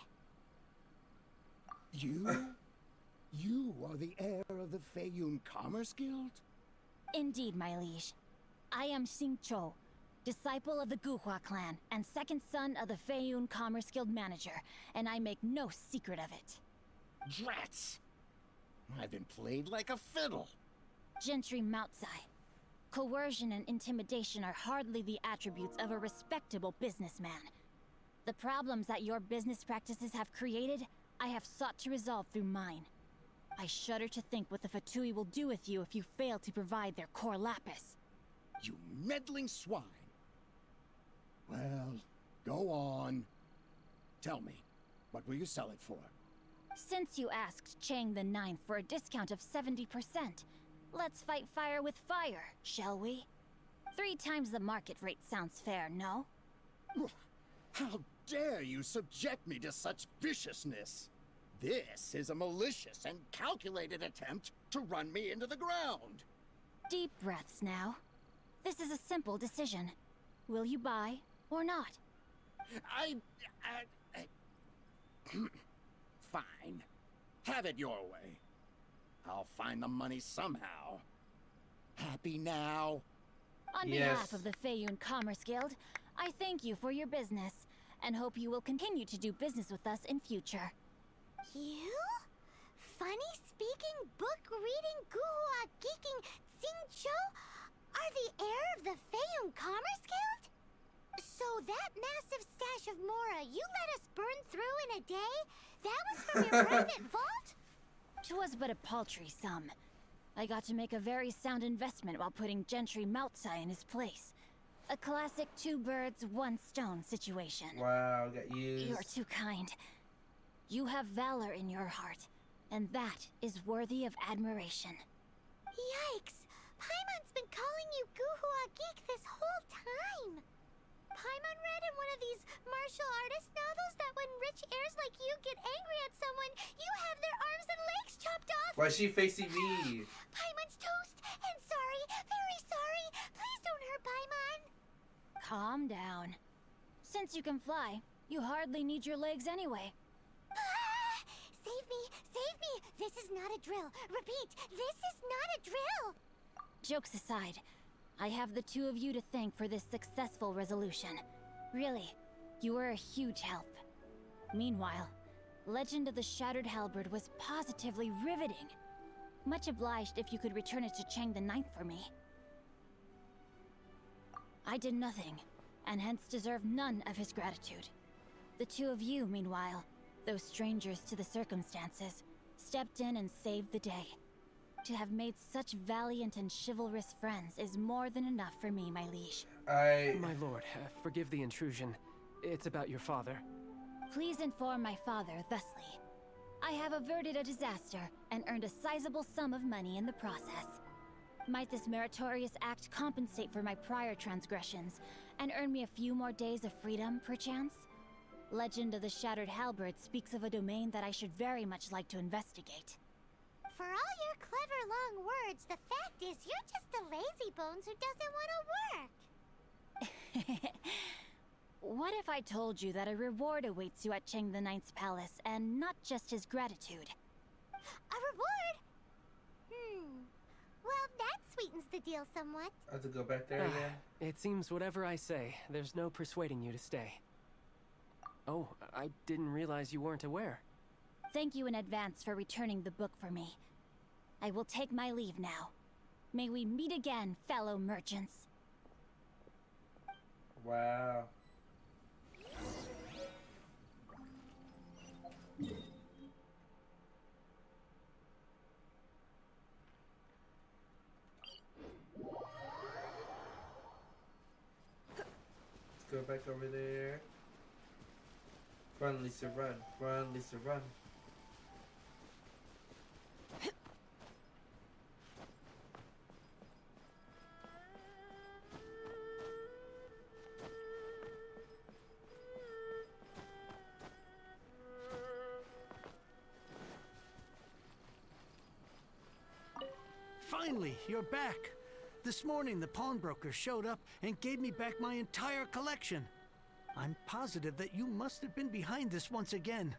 You? You are the heir of the Feiyun Commerce Guild? Indeed, my liege. I am Xing Cho, disciple of the Guhua clan and second son of the Feiyun Commerce Guild manager, and I make no secret of it. Drats! I've been played like a fiddle. Gentry Moutsai. Coercion and intimidation are hardly the attributes of a respectable businessman. The problems that your business practices have created, I have sought to resolve through mine. I shudder to think what the Fatui will do with you if you fail to provide their core lapis. You meddling swine. Well, go on. Tell me, what will you sell it for? Since you asked Chang the Ninth for a discount of 70%, let's fight fire with fire, shall we? 3 times the market rate sounds fair, no? How dare you subject me to such viciousness? This is a malicious and calculated attempt to run me into the ground. Deep breaths now. This is a simple decision. Will you buy or not? Fine. Have it your way. I'll find the money somehow. Happy now? On behalf of the Feiyun Commerce Guild, I thank you for your business, and hope you will continue to do business with us in future. You? Funny-speaking, book-reading, guhua-geeking Xing Cho are the heir of the Feiyun Commerce Guild? So that massive stash of Mora you let us burn through in a day? That was from your private vault? 'Twas but a paltry sum. I got to make a very sound investment while putting Gentry Maltsai in his place. A classic two birds, one stone situation. Wow, got used. You're too kind. You have valor in your heart, and that is worthy of admiration. Yikes! Paimon's been calling you Guhua Geek this whole time. Paimon read in one of these martial artist novels that when rich heirs like you get angry at someone, you have their arms and legs chopped off. Why is she facing me? Paimon's toast, and sorry, very sorry. Please don't hurt Paimon. Calm down. Since you can fly, you hardly need your legs anyway. Ah! Save me, save me. This is not a drill. Repeat, this is not a drill. Jokes aside, I have the two of you to thank for this successful resolution. Really, you were a huge help. Meanwhile, Legend of the Shattered Halberd was positively riveting. Much obliged if you could return it to Chang the Ninth for me. I did nothing, and hence deserve none of his gratitude. The two of you, meanwhile, though strangers to the circumstances, stepped in and saved the day. To have made such valiant and chivalrous friends is more than enough for me, my liege. My lord, forgive the intrusion. It's about your father. Please inform my father thusly. I have averted a disaster and earned a sizable sum of money in the process. Might this meritorious act compensate for my prior transgressions and earn me a few more days of freedom, perchance? Legend of the Shattered Halberd speaks of a domain that I should very much like to investigate. For all your clever long words, the fact is you're just a lazy bones who doesn't want to work. What if I told you that a reward awaits you at Chang the Ninth's palace, and not just his gratitude? A reward? Well, that sweetens the deal somewhat. I have to go back there again. It seems whatever I say, there's no persuading you to stay. Oh, I didn't realize you weren't aware. Thank you in advance for returning the book for me. I will take my leave now. May we meet again, fellow merchants. Wow. Let's go back over there. Run, Lisa, run. Run, Lisa, run. Finally, you're back. This morning, the pawnbroker showed up and gave me back my entire collection. I'm positive that you must have been behind this once again.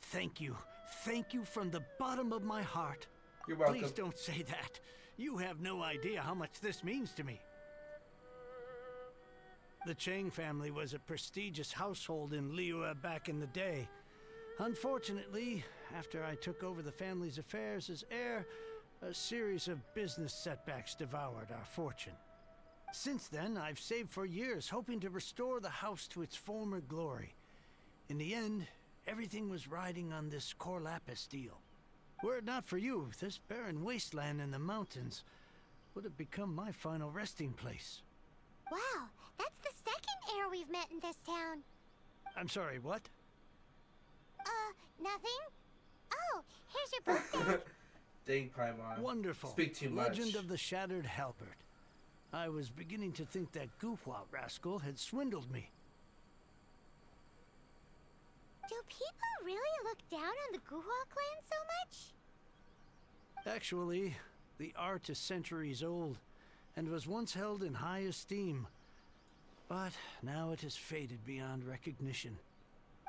Thank you. Thank you from the bottom of my heart. You're welcome. Please don't say that. You have no idea how much this means to me. The Chang family was a prestigious household in Liyue back in the day. Unfortunately, after I took over the family's affairs as heir, a series of business setbacks devoured our fortune. Since then, I've saved for years, hoping to restore the house to its former glory. In the end, everything was riding on this Corlapis deal. Were it not for you, this barren wasteland in the mountains would have become my final resting place. Wow, that's the second heir we've met in this town. I'm sorry, what? Nothing? Oh, here's your book back. Dang, Paimon. Wonderful. Speak too much. Legend of the Shattered Halberd. I was beginning to think that Guhua rascal had swindled me. Do people really look down on the Guhua clan so much? Actually, the art is centuries old, and was once held in high esteem. But now it has faded beyond recognition.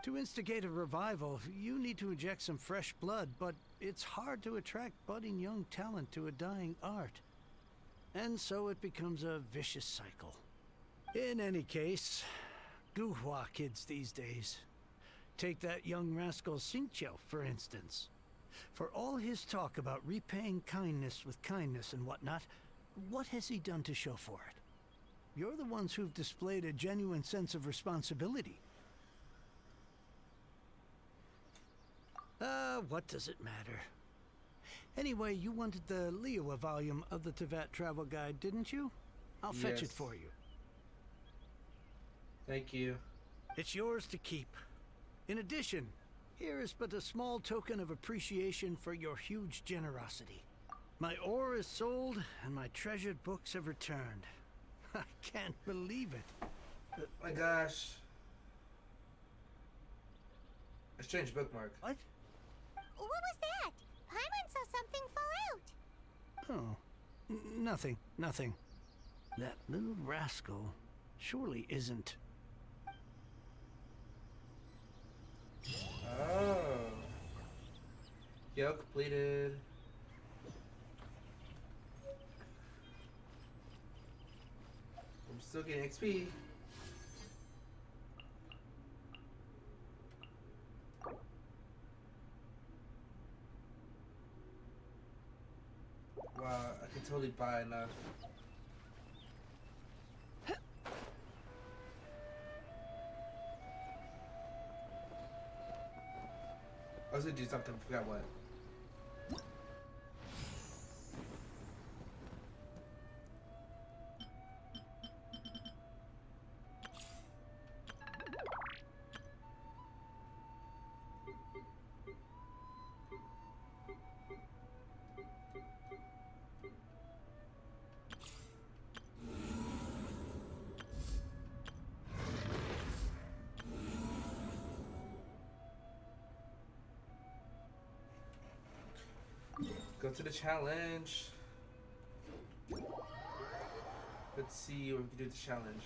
To instigate a revival, you need to inject some fresh blood, but it's hard to attract budding young talent to a dying art. And so it becomes a vicious cycle. In any case, Guhua kids these days. Take that young rascal Xingqiu, for instance. For all his talk about repaying kindness with kindness and whatnot, what has he done to show for it? You're the ones who've displayed a genuine sense of responsibility. What does it matter? Anyway, you wanted the Liyue volume of the Teyvat Travel Guide, didn't you? I'll fetch it for you. Thank you. It's yours to keep. In addition, here is but a small token of appreciation for your huge generosity. My ore is sold, and my treasured books have returned. I can't believe it. My gosh. A strange bookmark. What? What was that? Paimon saw something fall out. Oh. Nothing. That little rascal surely isn't. Oh. Yo, completed. I'm still getting XP. Wow, I can totally buy enough. I was gonna do something, forgot what. Go to the challenge. Let's see what we can do with the challenge.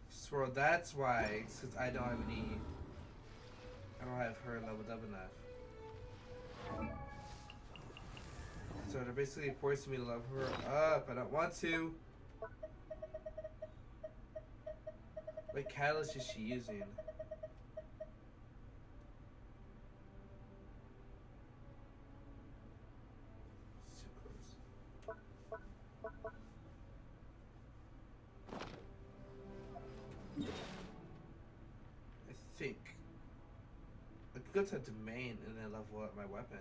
Swirl, that's why. It's because I don't have any. I don't have her leveled up enough. So they're basically forcing me to level her up. I don't want to. What catalyst is she using? I think I could go to domain and then level up my weapon.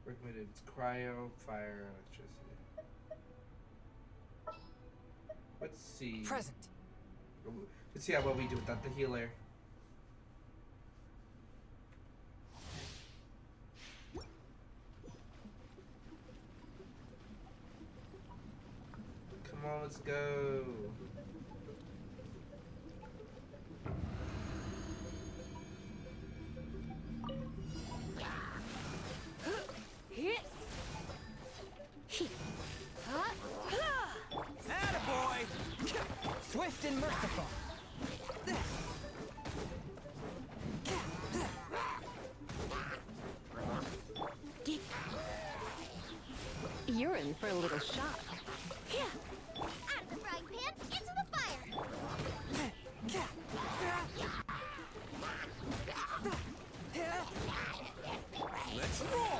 Recommended. It's cryo, fire, electricity. Let's see. Present. Let's see how well we do without the healer. Come on, let's go. Attaboy! Swift and merciful. You're in for a little shock. Yeah. Out of the frying pan, into the fire. Let's roll!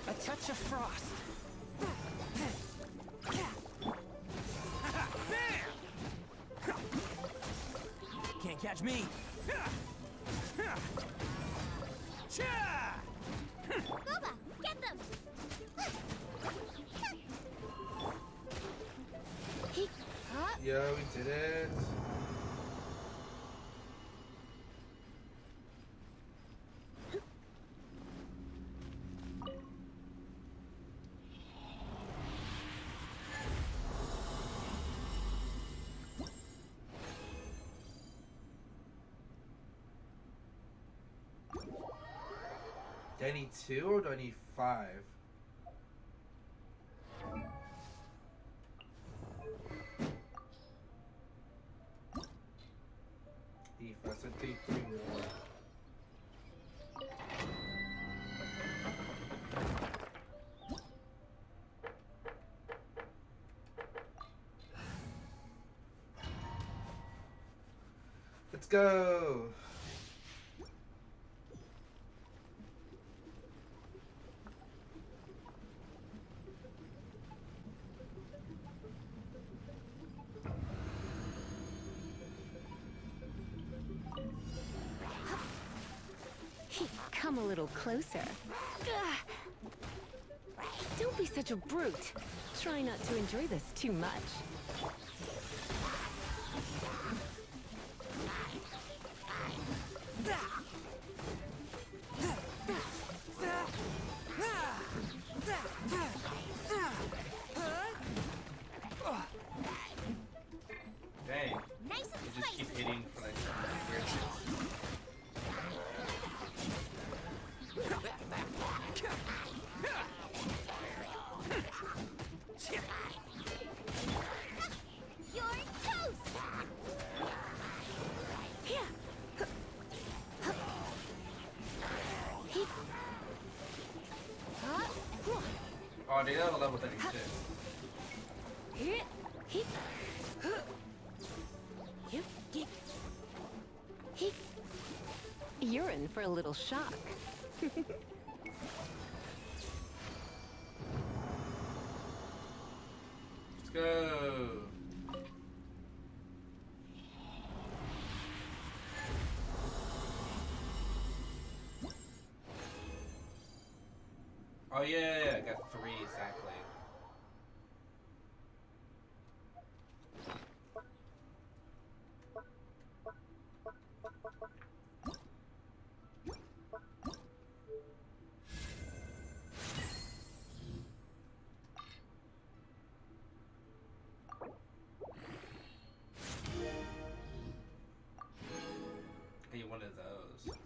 A touch of frost. Can't catch me. Boba, get them. Yo, we did it. Do I need 2 or do I need 5? E5, so I need 3 more. Let's go! Come a little closer. Don't be such a brute. Try not to enjoy this too much. Dang. Nice and you just keep hitting for like weird shit. You're toast! Oh, they have a level 36. You're in for a little shock. Let's go. Oh yeah, I got 3 exactly. Hey, one of those.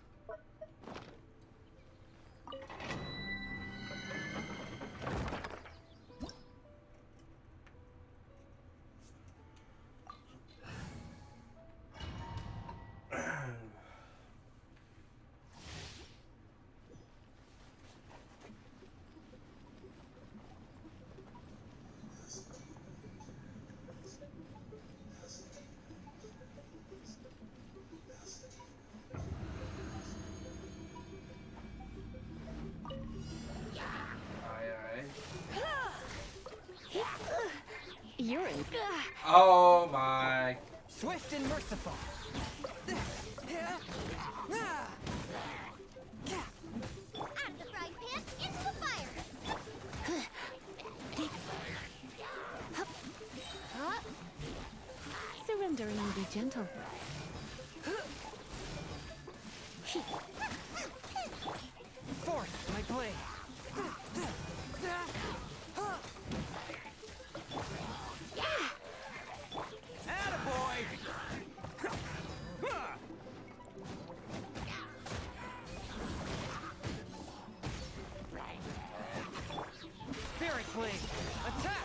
You're in. Oh my. Swift and merciful. Out of the frying pan, into the fire! Surrender and be gentle. Forth my blade. Spirit blade. Attack.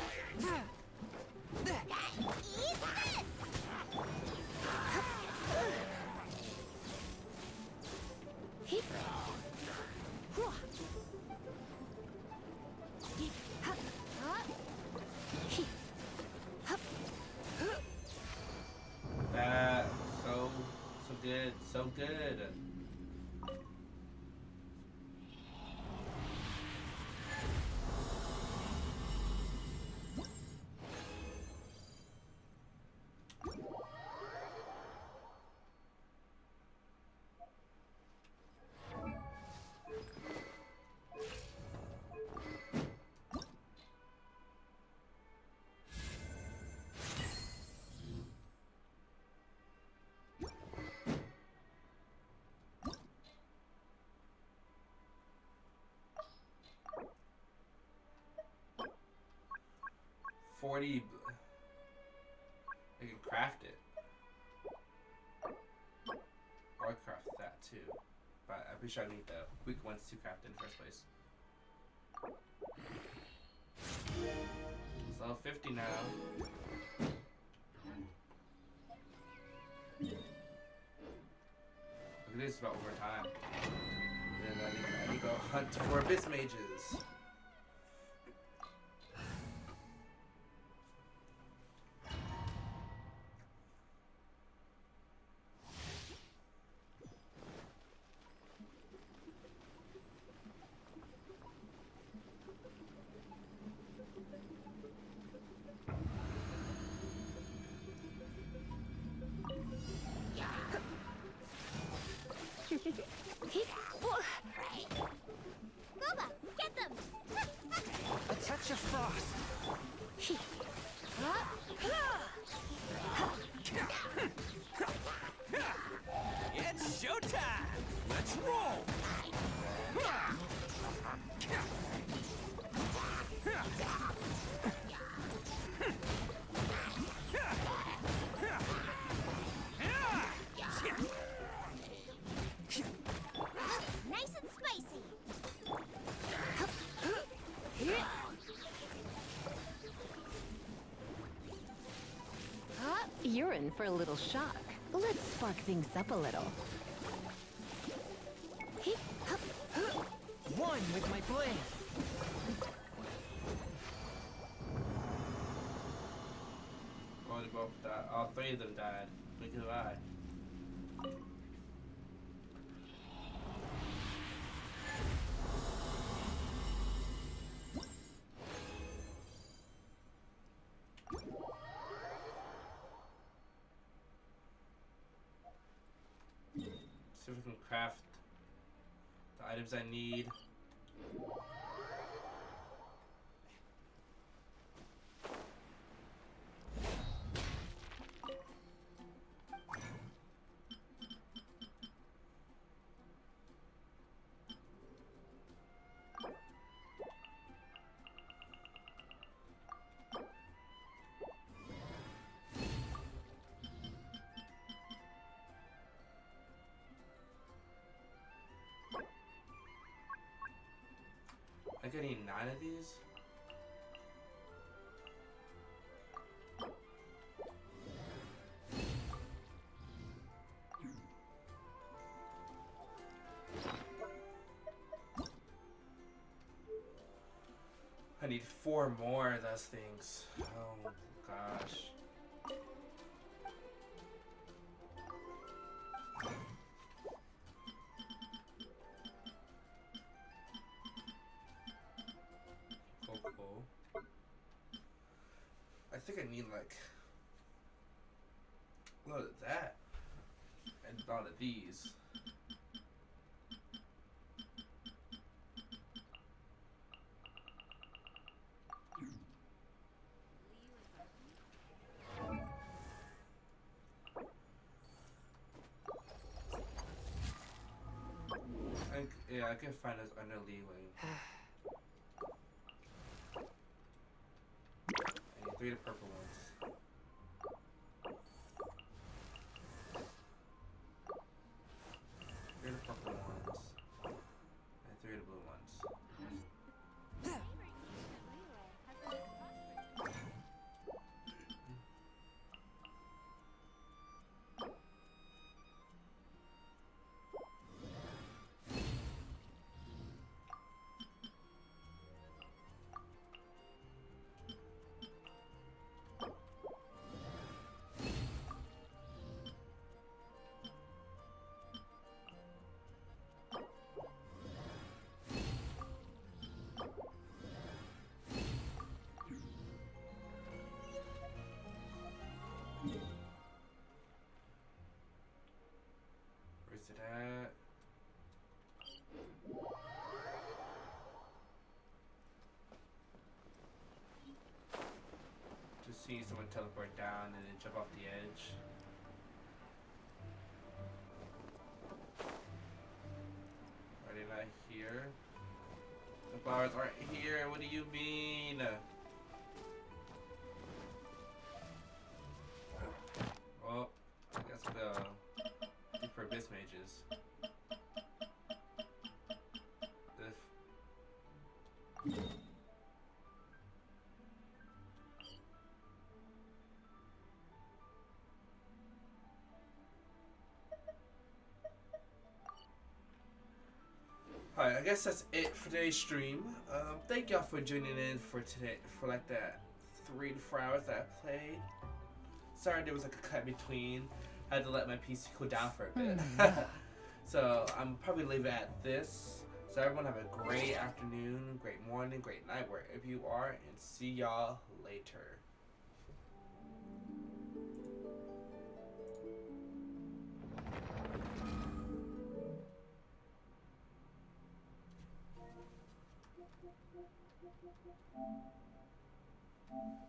So good, so good. I can craft it. Or I craft that too. but I'm pretty sure I need the weak ones to craft in the first place. It's level 50 now. Look at this, about over time. And then I need to go hunt for abyss mages. Gooba, get them! A touch of frost. It's showtime! Let's roll! Nice and spicy! You're in for a little shock. Let's spark things up a little. One with my blade. Oh, they both died. All three of them died. Look at that. See if we can craft the items I need. I could eat 9 of these. I need 4 more of those things. Oh gosh. I think I need like a lot of that and a lot of these. Yeah, I can find us under leeway. I need 3 of the purple ones. Three of the purple ones. And 3 of the blue ones. Where's it at? Just seeing someone teleport down and then jump off the edge. Are they not here? The flowers aren't here. What do you mean? Well, I guess we'll go for abyss mages. guess that's it for today's stream. Thank y'all for joining in for today, for like that 3 to 4 hours that I played. Sorry there was like a cut between. I had to let my PC cool down for a bit. So I'm probably leave it at this. So everyone have a great afternoon, great morning, great night wherever you are, and see y'all later. Thank you.